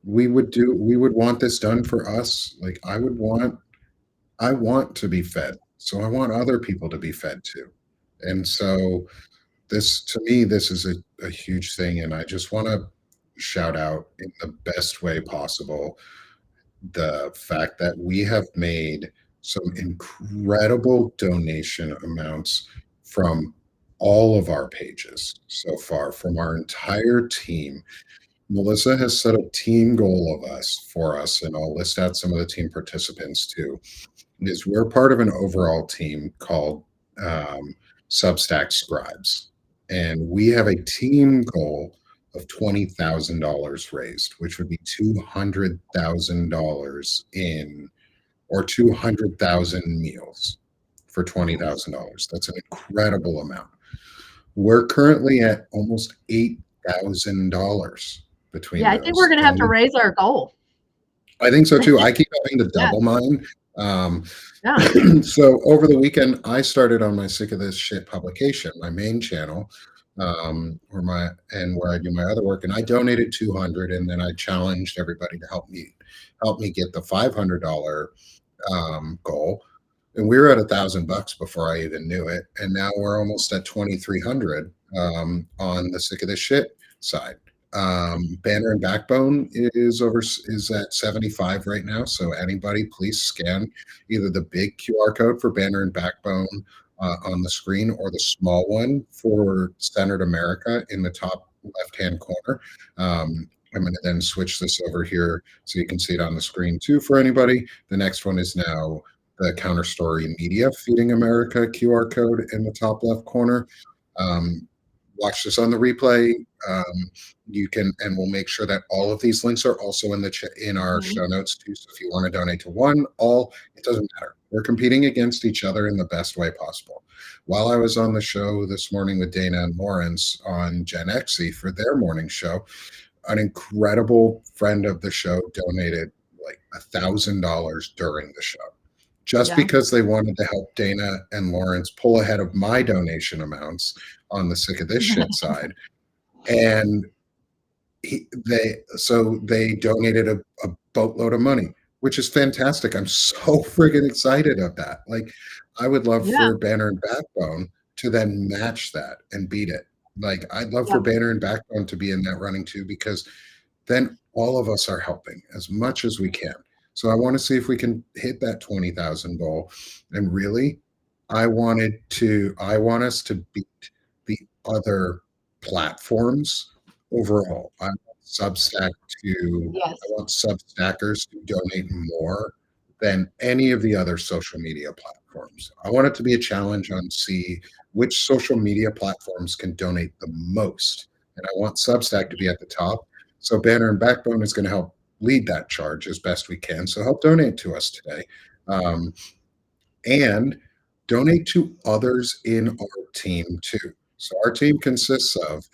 we would want this done for us. Like, I want to be fed, so I want other people to be fed too. And so to me, this is a huge thing. And I just want to shout out in the best way possible the fact that we have made some incredible donation amounts from all of our pages so far, from our entire team. Melissa has set a team goal for us, and I'll list out some of the team participants too. Is we're part of an overall team called Substack Scribes, And we have a team goal of $20,000 raised, which would be $200,000 in, or 200,000 meals for $20,000. That's an incredible amount. We're currently at almost $8,000 between Yeah, I think we're those. going to have to raise our goal. I think so too. I keep having to Yeah. double mine. Um, Yeah. so over the weekend, I started on my Sick of This Shit publication, my main channel, where I do my other work, and I donated 200, and then I challenged everybody to help me get the $500 goal. And we were at $1,000 before I even knew it, and now we're almost at 2,300 on the Sick of This Shit side. Banner and Backbone is at 75 right now. So anybody, please scan either the big QR code for Banner and Backbone on the screen, or the small one for Centered America in the top left-hand corner. I'm going to then switch this over here so you can see it on the screen too for anybody. The next one is now the Counterstory Media Feeding America QR code in the top left corner. Watch this on the replay. You can, and we'll make sure that all of these links are also in our show notes too. So if you want to donate to one, it doesn't matter. We're competing against each other in the best way possible. While I was on the show this morning with Dana and Lawrence on Gen Xe for their morning show, an incredible friend of the show donated like $1,000 during the show, just because they wanted to help Dana and Lawrence pull ahead of my donation amounts on the Sick of This Shit side. And they donated a boatload of money, which is fantastic. I'm so friggin' excited of that. Like, I would love for Banner and Backbone to then match that and beat it. Like, I'd love for Banner and Backbone to be in that running too, because then all of us are helping as much as we can. So I want to see if we can hit that 20,000 goal. And really, I want us to beat the other platforms overall. I want Substackers to donate more than any of the other social media platforms. I want it to be a challenge on see which social media platforms can donate the most. And I want Substack to be at the top. So Banner and Backbone is going to help lead that charge as best we can. So help donate to us today. And donate to others in our team too. So our team consists of,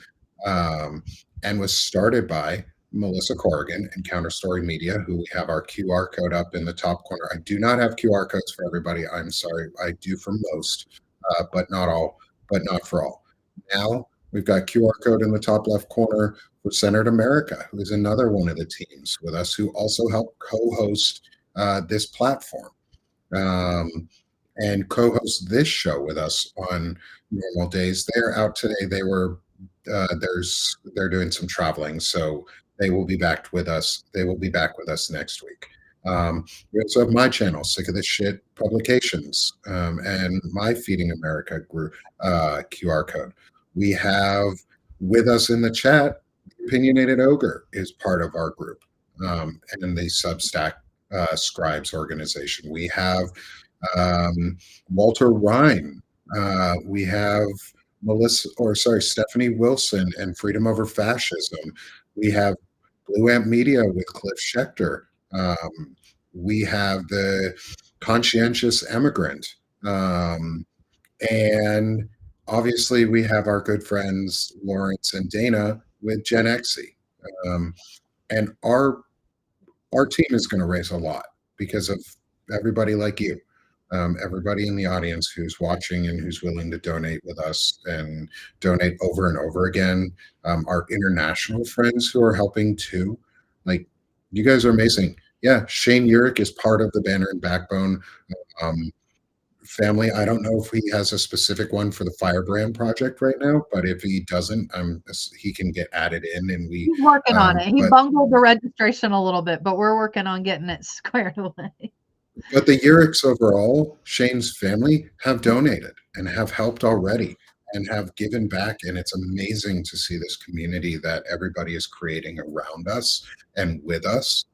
and was started by Melissa Corrigan and Counterstory Media, who we have our QR code up in the top corner. I do not have QR codes for everybody. I'm sorry. I do for most, but not for all. Now we've got QR code in the top left corner for Centered America, who is another one of the teams with us, who also help co-host this platform. And co-host this show with us on normal days. They're out today. They're doing some traveling, so they will be back with us. They will be back with us next week. We also have my channel, Sick of This Shit Publications, and my Feeding America group QR code. We have with us in the chat, Opinionated Ogre is part of our group, and the Substack Scribes organization. We have Walter Ryan. We have Stephanie Wilson and Freedom Over Fascism. We have Blue Amp Media with Cliff Schechter. We have the Conscientious Emigrant. And obviously we have our good friends Lawrence and Dana with Gen Xe. And our team is going to raise a lot because of everybody like you. Everybody in the audience who's watching and who's willing to donate with us and donate over and over again. Our international friends who are helping too. Like, you guys are amazing. Yeah, Shane Urich is part of the Banner and Backbone family. I don't know if he has a specific one for the Firebrand project right now, but if he doesn't, he can get added in, and he's working on it. He bungled the registration a little bit, but we're working on getting it squared away. But the Urichs overall, Shane's family, have donated and have helped already and have given back. And it's amazing to see this community that everybody is creating around us and with us.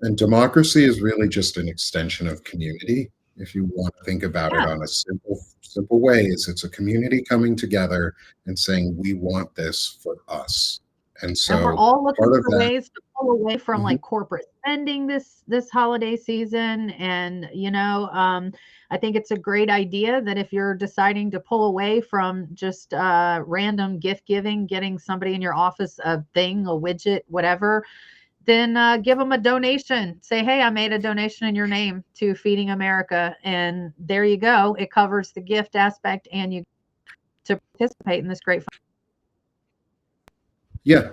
And democracy is really just an extension of community. if you want to think about it Yeah. on a simple way, is it's a community coming together and saying we want this for us. And And we're so all looking part of for that. ways to pull away from Mhm. like corporate spending this holiday season. And I think it's a great idea that if you're deciding to pull away from just random gift giving, getting somebody in your office a thing, a widget, whatever, then give them a donation. Say, hey, I made a donation in your name to Feeding America, and there you go. It covers the gift aspect, and you to participate in this great. Yeah.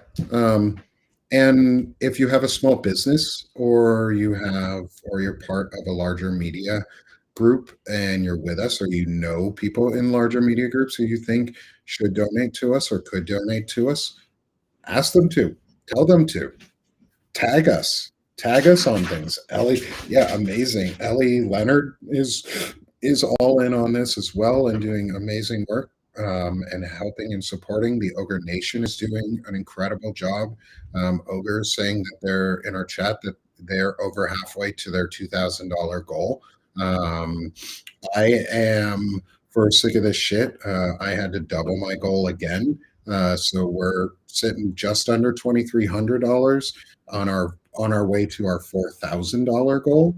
And if you have a small business or you're part of a larger media group and you're with us, or you know people in larger media groups who you think should donate to us or could donate to us, ask them to, tell them to, tag us on things. Ellie, yeah, amazing. Ellie Leonard is all in on this as well and doing amazing work, and helping and supporting. The Ogre Nation is doing an incredible job. Ogre is saying that they're in our chat that they're over halfway to their $2,000 goal. Um, I am for sick of this shit. I had to double my goal again. So we're sitting just under $2,300 on our way to our $4,000 goal.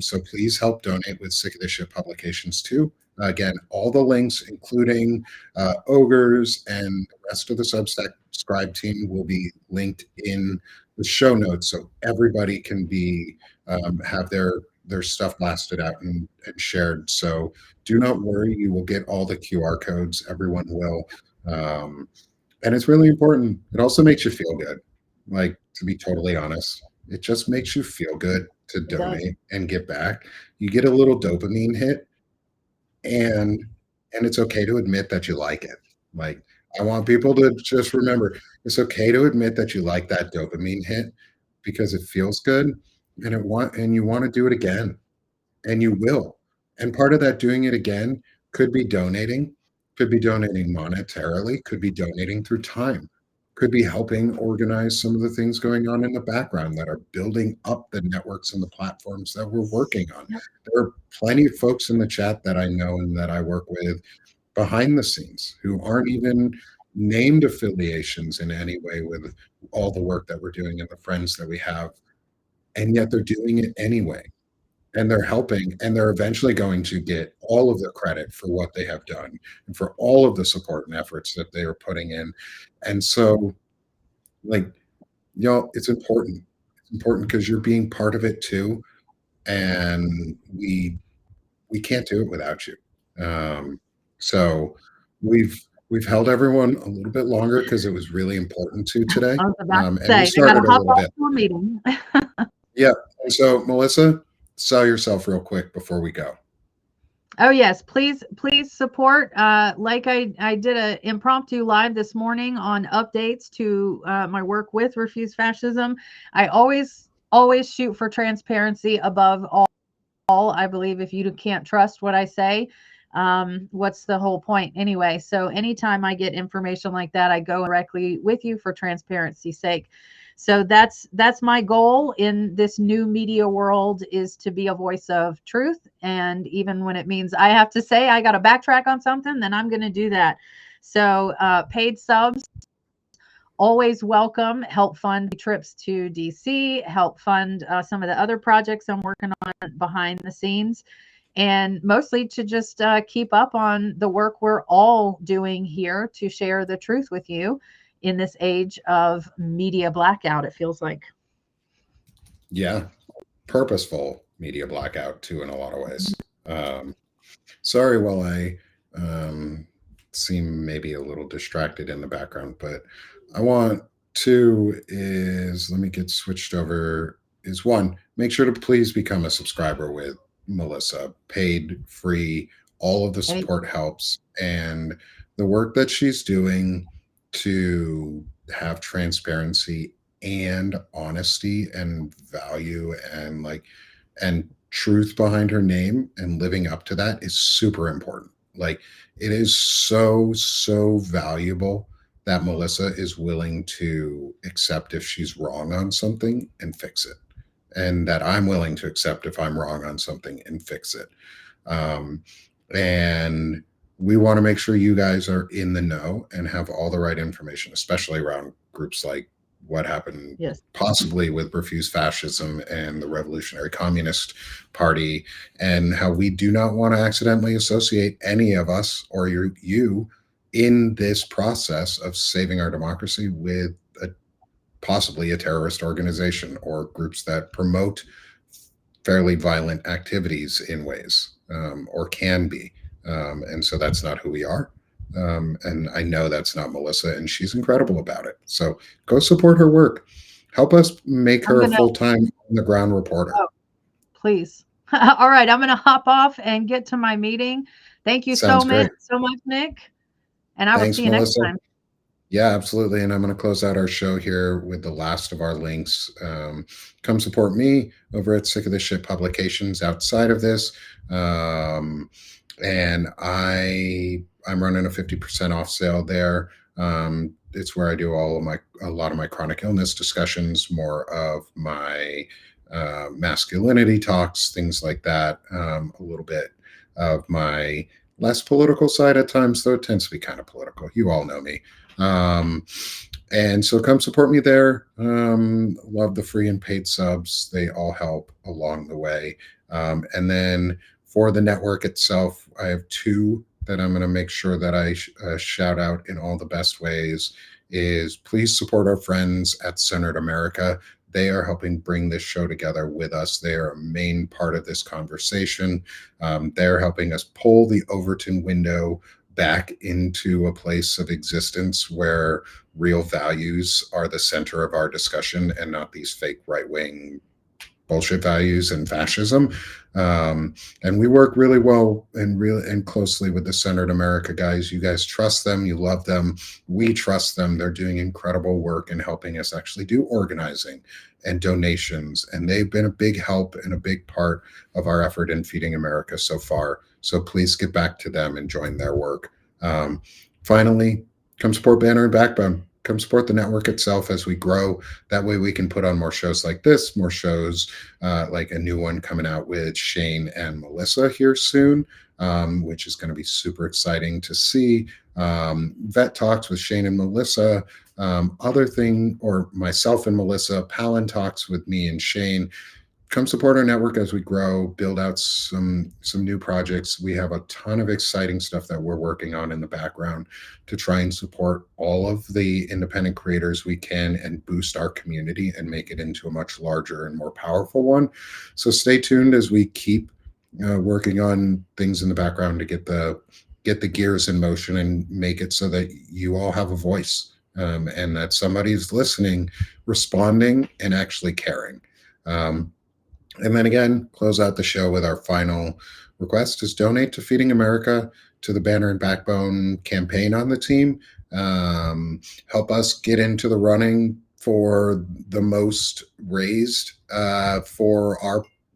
So please help donate with Sick of This Shit Publications too. Again, all the links, including Ogres and the rest of the Substack scribe team, will be linked in the show notes, so everybody can be have their stuff blasted out and shared. So do not worry, you will get all the QR codes. Everyone will. And it's really important. It also makes you feel good. Like, to be totally honest, it just makes you feel good to It does. donate and give back. You get a little dopamine hit, and it's okay to admit that you like it. Like, I want people to just remember it's okay to admit that you like that dopamine hit because it feels good, and you want to do it again, and you will. And part of that doing it again could be donating, could be donating monetarily, could be donating through time, could be helping organize some of the things going on in the background that are building up the networks and the platforms that we're working on. Yep. There are plenty of folks in the chat that I know and that I work with behind the scenes who aren't even named affiliations in any way with all the work that we're doing and the friends that we have, and yet they're doing it anyway, and they're helping, and they're eventually going to get all of the credit for what they have done and for all of the support and efforts that they are putting in. And so, like, y'all, it's important. It's important because you're being part of it too, and we can't do it without you. So we've held everyone a little bit longer because it was really important to today. I was about to And we say, I gotta started a hop little off bit. to a meeting. Yeah. And so, Melissa, sell yourself real quick before we go. Oh yes, please support. Like I did a impromptu live this morning on updates to my work with Refuse Fascism. I always shoot for transparency above all. I believe if you can't trust what I say, what's the whole point anyway? So anytime I get information like that, I go directly with you for transparency's sake. So that's my goal in this new media world, is to be a voice of truth. And even when it means I have to say I got to backtrack on something, then I'm going to do that. So paid subs always welcome. Help fund trips to DC, help fund some of the other projects I'm working on behind the scenes, and mostly to just keep up on the work we're all doing here to share the truth with you in this age of media blackout, it feels like. Yeah. Purposeful media blackout too, in a lot of ways. Sorry while I seem maybe a little distracted in the background, but I want to is let me get switched over. Is one, make sure to please become a subscriber with Melissa, paid, free, all of the support helps. And the work that she's doing to have transparency and honesty and value and and truth behind her name and living up to that is super important. Like, it is so valuable that Melissa is willing to accept if she's wrong on something and fix it. and that I'm willing to accept if I'm wrong on something and fix it. Um, and we want to make sure you guys are in the know and have all the right information, especially around groups like what happened Yes. possibly with Refuse Fascism and the Revolutionary Communist Party, and how we do not want to accidentally associate any of us or you in this process of saving our democracy with a, possibly a terrorist organization or groups that promote fairly violent activities in ways, or can be. And so that's not who we are. And I know that's not Melissa, and she's incredible about it. So go support her work. Help us make I'm her a gonna, full time on the ground reporter. oh, please. All right, I'm gonna hop off and get to my meeting. Thank you Sounds great. so much, Nick. And I will Thanks, see you next Melissa. time. Yeah, absolutely. And I'm going to close out our show here with the last of our links. Come support me over at Sick of This Shit Publications outside of this. And I'm running a 50% off sale there. It's where I do a lot of my chronic illness discussions, more of my masculinity talks, things like that. A little bit of my less political side at times, though it tends to be kind of political. You all know me. And so come support me there. Love the free and paid subs. They all help along the way. And then for the network itself, I have two that I'm going to make sure that I shout out in all the best ways. Is please support our friends at Centered America. They are helping bring this show together with us. They are a main part of this conversation. They're helping us pull the Overton window back into a place of existence where real values are the center of our discussion and not these fake right-wing bullshit values and fascism. And we work really well and closely with the Centered America guys. You guys trust them. You love them. We trust them. They're doing incredible work in helping us actually do organizing and donations. And they've been a big help and a big part of our effort in Feeding America so far. So please get back to them and join their work. Finally, come support Banner and Backbone. Come support the network itself as we grow. That way we can put on more shows like this, more shows like a new one coming out with Shane and Melissa here soon, which is going to be super exciting to see. Vet Talks with Shane and Melissa, other thing, or myself and Melissa, Palin Talks with me and Shane. Come support our network as we grow, build out some new projects. We have a ton of exciting stuff that we're working on in the background to try and support all of the independent creators we can and boost our community and make it into a much larger and more powerful one. So stay tuned as we keep working on things in the background to get the gears in motion and make it so that you all have a voice, and that somebody's listening, responding, and actually caring. And then again, close out the show with our final request is donate to Feeding America, to the Banner and Backbone campaign on the team. Help us get into the running for the most raised for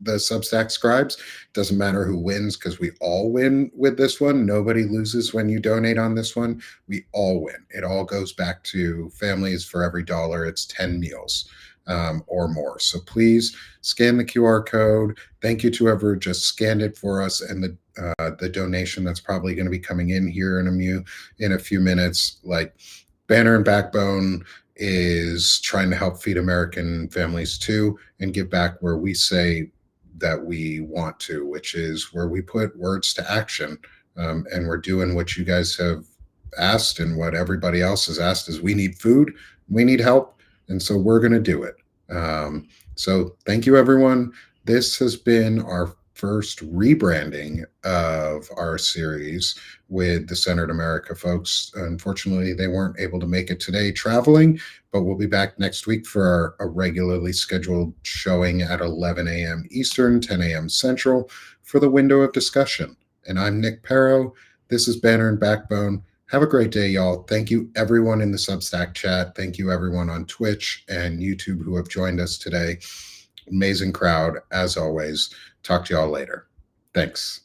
the Substack scribes. Doesn't matter who wins because we all win with this one. Nobody loses when you donate on this one. We all win. It all goes back to families. For every dollar, it's 10 meals. Or more. So please scan the QR code. Thank you to whoever just scanned it for us, and the donation that's probably going to be coming in here in a few minutes. Like Banner and Backbone is trying to help feed American families too, and give back where we say that we want to, which is where we put words to action. And we're doing what you guys have asked and what everybody else has asked is we need food, we need help. And so we're going to do it. So thank you, everyone. This has been our first rebranding of our series with the Centered America folks. Unfortunately, they weren't able to make it today traveling, but we'll be back next week for a regularly scheduled showing at 11 a.m. Eastern, 10 a.m. Central for the window of discussion. And I'm Nick Pero. This is Banner and Backbone. Have a great day, y'all. Thank you, everyone in the Substack chat. Thank you, everyone on Twitch and YouTube who have joined us today. Amazing crowd, as always. Talk to y'all later. Thanks.